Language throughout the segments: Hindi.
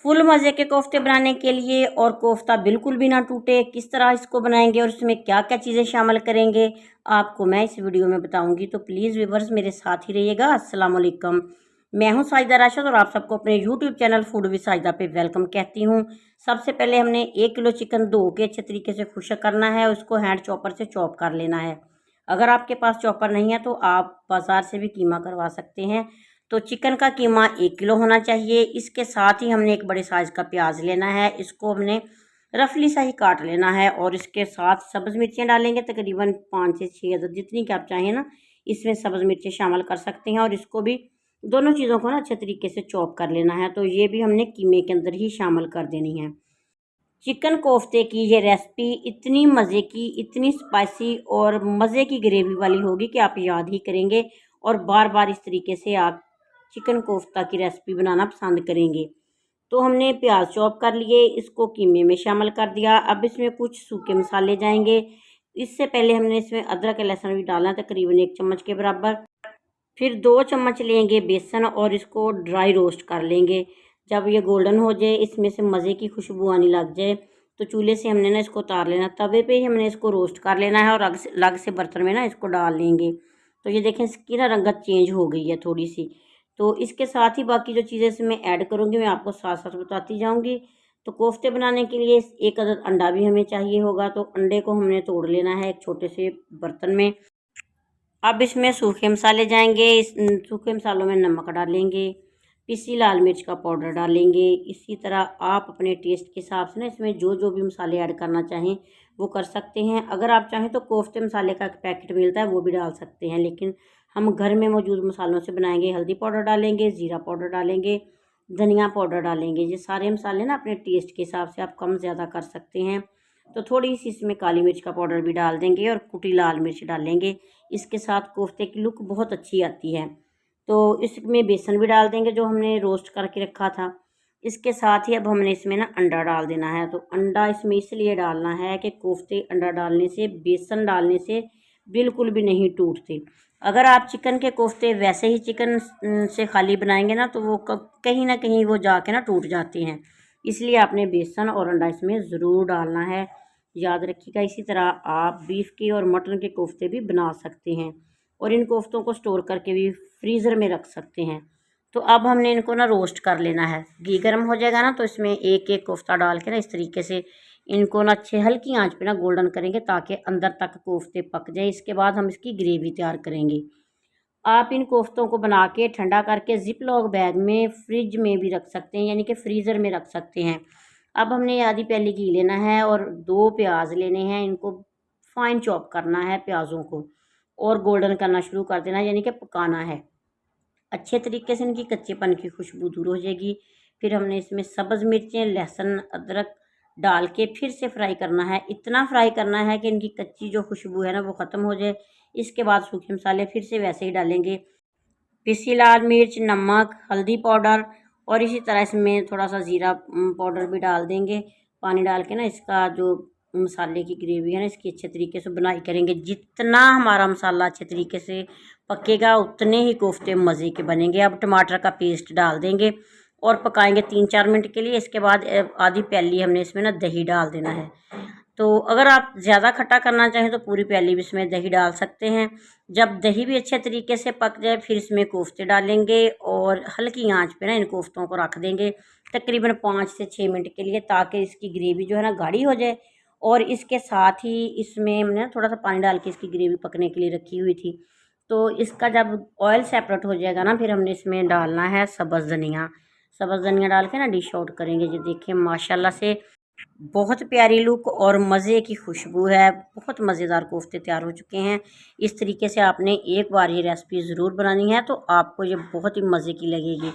फुल मज़े के कोफ्ते बनाने के लिए और कोफ्ता बिल्कुल भी ना टूटे, किस तरह इसको बनाएंगे और इसमें क्या क्या चीज़ें शामिल करेंगे, आपको मैं इस वीडियो में बताऊंगी। तो प्लीज़ व्यूवर्स मेरे साथ ही रहिएगा। अस्सलाम वालेकुम, मैं हूं साजिदा राशिद और आप सबको अपने YouTube channel food with Sajida पे वेलकम कहती हूं। सबसे पहले हमने 1 किलो चिकन धो के अच्छे तरीके से खुश्क करना है, उसको हैंड चॉपर से चॉप कर लेना है। अगर आपके पास चॉपर नहीं है तो आप बाज़ार से भी कीमा करवा सकते हैं। तो चिकन का कीमा 1 किलो होना चाहिए। इसके साथ ही हमने एक बड़े साइज़ का प्याज लेना है, इसको हमने रफली सा ही काट लेना है और इसके साथ सब्ज़ मिर्चें डालेंगे, तकरीबन 5 से 6 अदद, जितनी कि आप चाहें ना इसमें सब्ज़ मिर्चें शामिल कर सकते हैं। और इसको भी दोनों चीज़ों को ना अच्छे तरीके से चॉप कर लेना है। तो ये भी हमने कीमे के अंदर ही शामिल कर देनी है। चिकन कोफ्ते की ये रेसिपी इतनी मज़े की, इतनी स्पाइसी और मज़े की ग्रेवी वाली होगी कि आप याद ही करेंगे और बार बार इस तरीके से आप चिकन कोफ्ता की रेसिपी बनाना पसंद करेंगे। तो हमने प्याज चॉप कर लिए, इसको कीमे में शामिल कर दिया। अब इसमें कुछ सूखे मसाले जाएंगे। इससे पहले हमने इसमें अदरक लहसुन भी डालना है, तकरीबन 1 चम्मच के बराबर। फिर 2 चम्मच लेंगे बेसन और इसको ड्राई रोस्ट कर लेंगे। जब ये गोल्डन हो जाए, इसमें से मज़े की खुशबू आने लग जाए, तो चूल्हे से हमने ना इसको उतार लेना। तवे पे ही हमने इसको रोस्ट कर लेना है और अलग से बर्तन में ना इसको डाल लेंगे। तो ये देखें इसकी ना रंगत चेंज हो गई है थोड़ी सी। तो इसके साथ ही बाकी जो चीज़ें इसमें ऐड करूँगी मैं आपको साथ साथ बताती जाऊँगी। तो कोफ्ते बनाने के लिए 1 अदद अंडा भी हमें चाहिए होगा। तो अंडे को हमने तोड़ लेना है एक छोटे से बर्तन में। अब इसमें सूखे मसाले जाएंगे। सूखे मसालों में नमक डालेंगे, पिसी लाल मिर्च का पाउडर डालेंगे। इसी तरह आप अपने टेस्ट के हिसाब से ना इसमें जो जो भी मसाले ऐड करना चाहें वो कर सकते हैं। अगर आप चाहें तो कोफ्ते मसाले का एक पैकेट मिलता है, वो भी डाल सकते हैं, लेकिन हम घर में मौजूद मसालों से बनाएंगे। हल्दी पाउडर डालेंगे, ज़ीरा पाउडर डालेंगे, धनिया पाउडर डालेंगे। ये सारे मसाले ना अपने टेस्ट के हिसाब से आप कम ज़्यादा कर सकते हैं। तो थोड़ी सी इसमें काली मिर्च का पाउडर भी डाल देंगे और कुटी लाल मिर्च डालेंगे। इसके साथ कोफ्ते की लुक बहुत अच्छी आती है। तो इसमें बेसन भी डाल देंगे जो हमने रोस्ट करके रखा था। इसके साथ ही अब हमने इसमें ना अंडा डाल देना है। तो अंडा इसमें इसलिए डालना है कि कोफ्ते अंडा डालने से, बेसन डालने से बिल्कुल भी नहीं टूटते। अगर आप चिकन के कोफ्ते वैसे ही चिकन से खाली बनाएंगे ना, तो वो कहीं ना कहीं वो जाके ना टूट जाते हैं। इसलिए आपने बेसन और अंडा इसमें ज़रूर डालना है, याद रखिएगा। इसी तरह आप बीफ के और मटन के कोफ्ते भी बना सकते हैं और इन कोफ्तों को स्टोर करके भी फ्रीज़र में रख सकते हैं। तो अब हमने इनको ना रोस्ट कर लेना है। घी गर्म हो जाएगा ना, तो इसमें एक एक कोफ्ता डाल के ना इस तरीके से इनको ना अच्छे हल्की आंच पे ना गोल्डन करेंगे ताकि अंदर तक कोफ्ते पक जाए। इसके बाद हम इसकी ग्रेवी तैयार करेंगे। आप इन कोफ्तों को बना के ठंडा करके ज़िप लॉक बैग में फ्रिज में भी रख सकते हैं, यानी कि फ्रीज़र में रख सकते हैं। अब हमने आधी प्याली घी लेना है और 2 प्याज लेने हैं। इनको फाइन चॉप करना है प्याज़ों को और गोल्डन करना शुरू कर देना है, यानी कि पकाना है। अच्छे तरीके से इनकी कच्चेपन की खुशबू दूर हो जाएगी। फिर हमने इसमें सब्ज़ मिर्चें, लहसुन, अदरक डाल के फिर से फ्राई करना है। इतना फ्राई करना है कि इनकी कच्ची जो खुशबू है ना वो ख़त्म हो जाए। इसके बाद सूखे मसाले फिर से वैसे ही डालेंगे, पिसी लाल मिर्च, नमक, हल्दी पाउडर और इसी तरह इसमें थोड़ा सा ज़ीरा पाउडर भी डाल देंगे। पानी डाल के ना इसका जो मसाले की ग्रेवी है ना, इसकी अच्छे तरीके से बुनाई करेंगे। जितना हमारा मसाला अच्छे तरीके से पकेगा उतने ही कोफ्ते मज़े के बनेंगे। अब टमाटर का पेस्ट डाल देंगे और पकाएंगे 3-4 मिनट के लिए। इसके बाद आधी प्याली हमने इसमें ना दही डाल देना है। तो अगर आप ज़्यादा खट्टा करना चाहें तो पूरी प्याली भी इसमें दही डाल सकते हैं। जब दही भी अच्छे तरीके से पक जाए फिर इसमें कोफ्ते डालेंगे और हल्की आंच पे ना इन कोफ्तों को रख देंगे तकरीबन 5 से 6 मिनट के लिए, ताकि इसकी ग्रेवी जो है ना गाढ़ी हो जाए। और इसके साथ ही इसमें हमने थोड़ा सा पानी डाल के इसकी ग्रेवी पकने के लिए रखी हुई थी। तो इसका जब ऑयल सेपरेट हो जाएगा ना, फिर हमने इसमें डालना है सब्ज़ धनिया। सब्ज़ धनिया डाल के ना डिश आउट करेंगे। ये देखिए माशाल्लाह से बहुत प्यारी लुक और मज़े की खुशबू है। बहुत मज़ेदार कोफ्ते तैयार हो चुके हैं। इस तरीके से आपने एक बार ये रेसिपी ज़रूर बनानी है, तो आपको ये बहुत ही मज़े की लगेगी।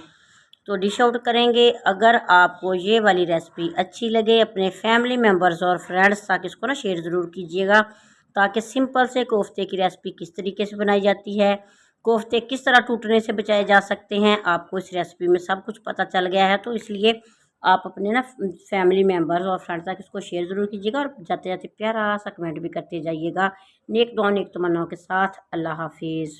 तो डिश आउट करेंगे। अगर आपको ये वाली रेसिपी अच्छी लगे, अपने फैमिली मेम्बर्स और फ्रेंड्स तक इसको ना शेयर ज़रूर कीजिएगा, ताकि सिंपल से कोफ्ते की रेसिपी किस तरीके से बनाई जाती है, कोफ्ते किस तरह टूटने से बचाए जा सकते हैं, आपको इस रेसिपी में सब कुछ पता चल गया है। तो इसलिए आप अपने ना फैमिली मेम्बर्स और फ्रेंड्स तक इसको शेयर ज़रूर कीजिएगा और जाते जाते प्यारा सा कमेंट भी करते जाइएगा। नेक दुआ नेक तमन्नाओं के साथ। अल्लाह हाफिज़।